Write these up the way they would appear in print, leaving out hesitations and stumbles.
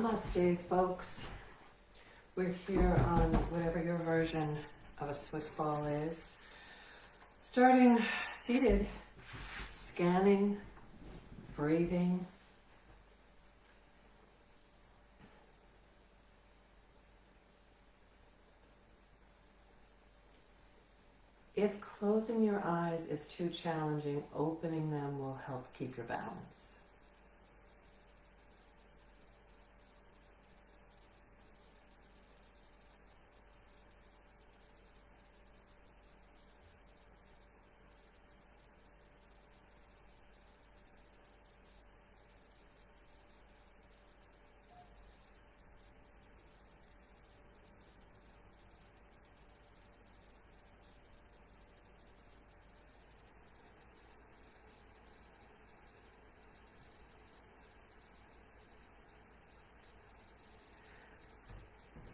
Namaste, folks. We're here on whatever your version of a Swiss ball is. Starting seated, scanning, breathing. If closing your eyes is too challenging, opening them will help keep your balance.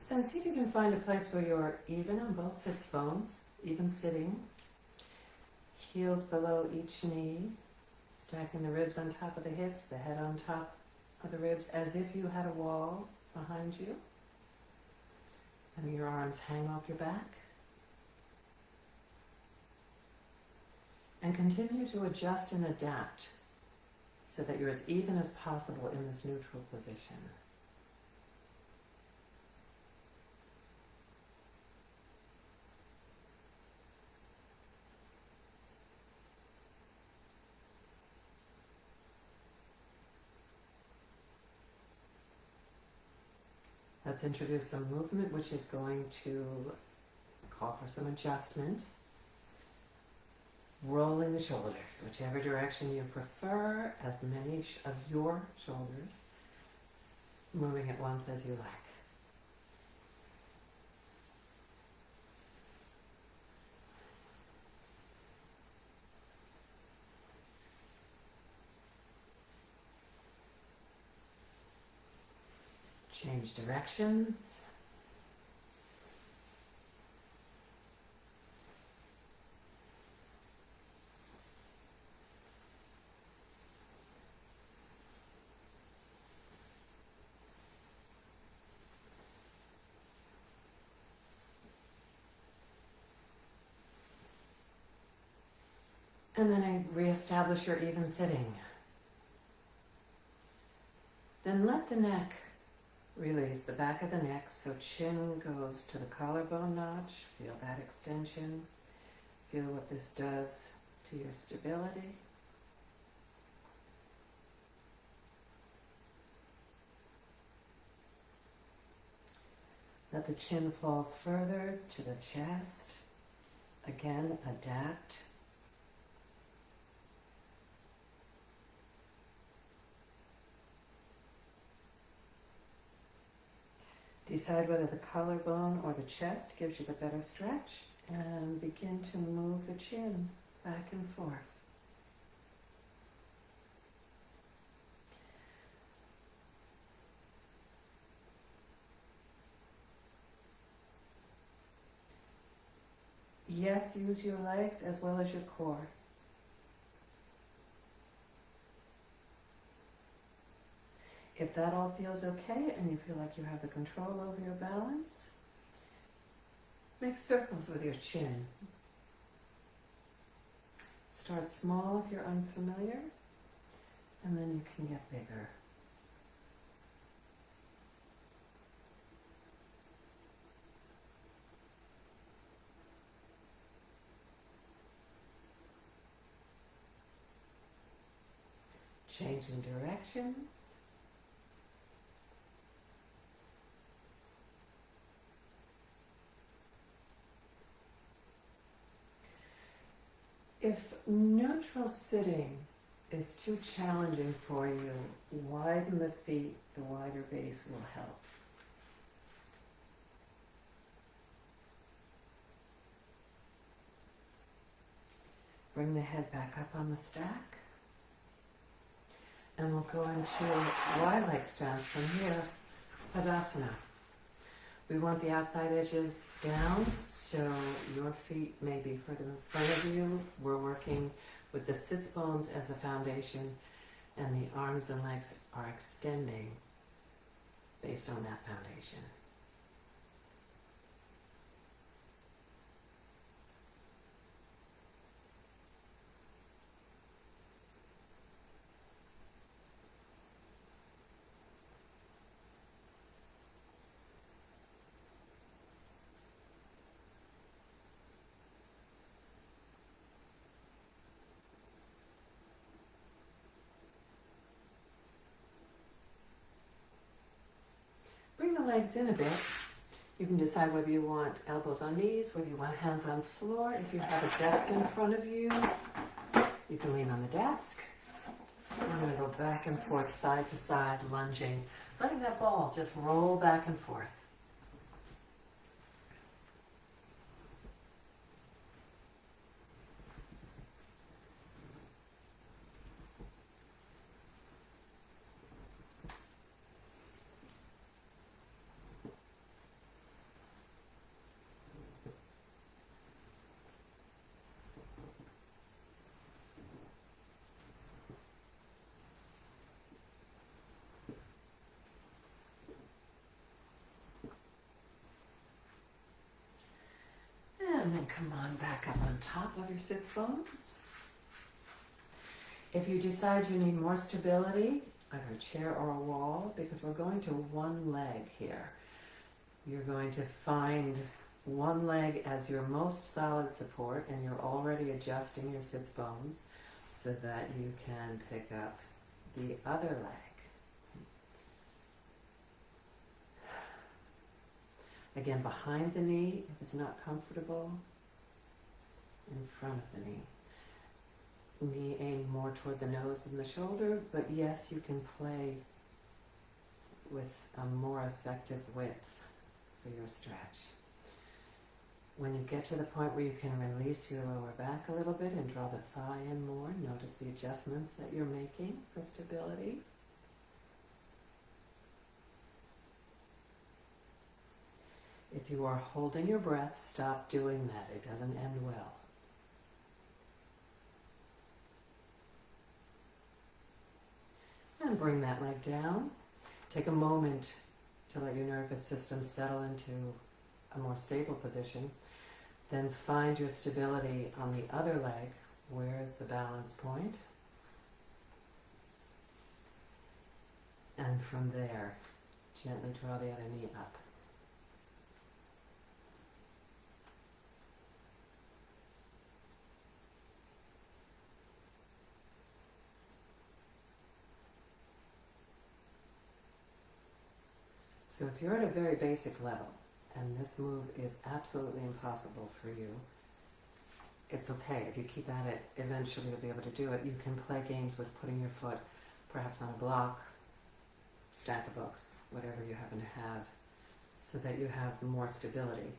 Then see if you can find a place where you're even on both sits bones, even sitting. Heels below each knee, stacking the ribs on top of the hips, the head on top of the ribs, as if you had a wall behind you. And your arms hang off your back. And continue to adjust and adapt so that you're as even as possible in this neutral position. Let's introduce some movement, which is going to call for some adjustment. Rolling the shoulders, whichever direction you prefer, as many of your shoulders, moving at once as you like. Change directions. And then reestablish your even sitting. Then let the neck release, the back of the neck, so chin goes to the collarbone notch. Feel that extension. Feel what this does to your stability. Let the chin fall further to the chest. Again, adapt. Decide whether the collarbone or the chest gives you the better stretch, and begin to move the chin back and forth. Yes, use your legs as well as your core. If that all feels okay and you feel like you have the control over your balance, make circles with your chin. Start small if you're unfamiliar, and then you can get bigger. Changing directions. If neutral sitting is too challenging for you, widen the feet. The wider base will help. Bring the head back up on the stack. And we'll go into Y-like stance from here, Padasana. We want the outside edges down, so your feet may be further in front of you. We're working with the sits bones as the foundation, and the arms and legs are extending based on that foundation. Bring the legs in a bit. You can decide whether you want elbows on knees, whether you want hands on floor. If you have a desk in front of you, you can lean on the desk. I'm going to go back and forth, side to side, lunging, letting that ball just roll back and forth. And then come on back up on top of your sits bones. If you decide you need more stability, either a chair or a wall, because we're going to one leg here. You're going to find one leg as your most solid support, and you're already adjusting your sits bones so that you can pick up the other leg. Again, behind the knee, if it's not comfortable, in front of the knee. Knee aimed more toward the nose than the shoulder, but yes, you can play with a more effective width for your stretch. When you get to the point where you can release your lower back a little bit and draw the thigh in more, notice the adjustments that you're making for stability. If you are holding your breath, stop doing that. It doesn't end well. And bring that leg down. Take a moment to let your nervous system settle into a more stable position. Then find your stability on the other leg. Where's the balance point? And from there, gently draw the other knee up. So if you're at a very basic level, and this move is absolutely impossible for you, it's okay. If you keep at it, eventually you'll be able to do it. You can play games with putting your foot perhaps on a block, stack of books, whatever you happen to have, so that you have more stability.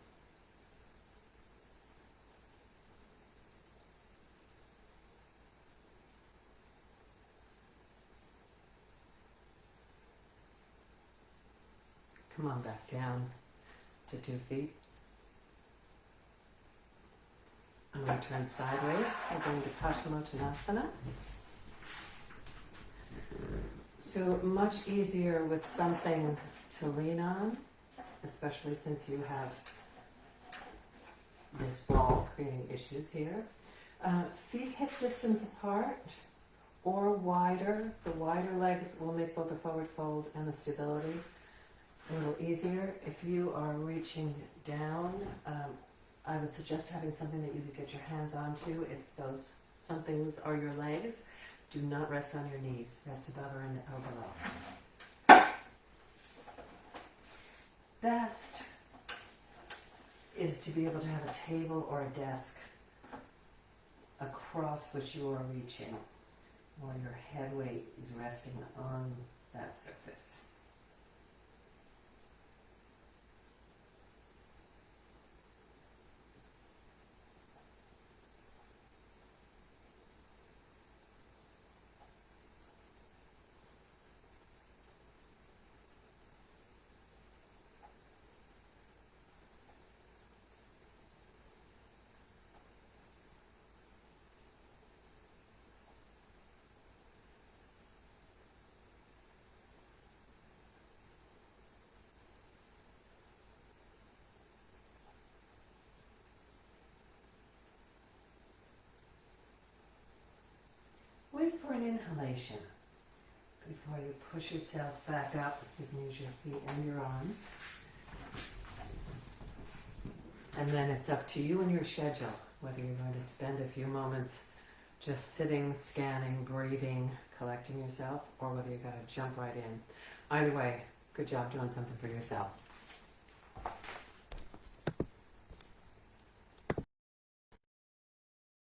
Come on back down to 2 feet. I'm going to turn sideways. We're going to Paschimottanasana. So much easier with something to lean on, especially since you have this ball creating issues here. Feet hip distance apart or wider. The wider legs will make both the forward fold and the stability a little easier. If you are reaching down, I would suggest having something that you could get your hands onto. If those somethings are your legs, do not rest on your knees. Rest above or below. Best is to be able to have a table or a desk across which you are reaching while your head weight is resting on that surface. an inhalation before you push yourself back up. You can use your feet and your arms. And then it's up to you and your schedule, whether you're going to spend a few moments just sitting, scanning, breathing, collecting yourself, or whether you're going to jump right in. Either way, good job doing something for yourself.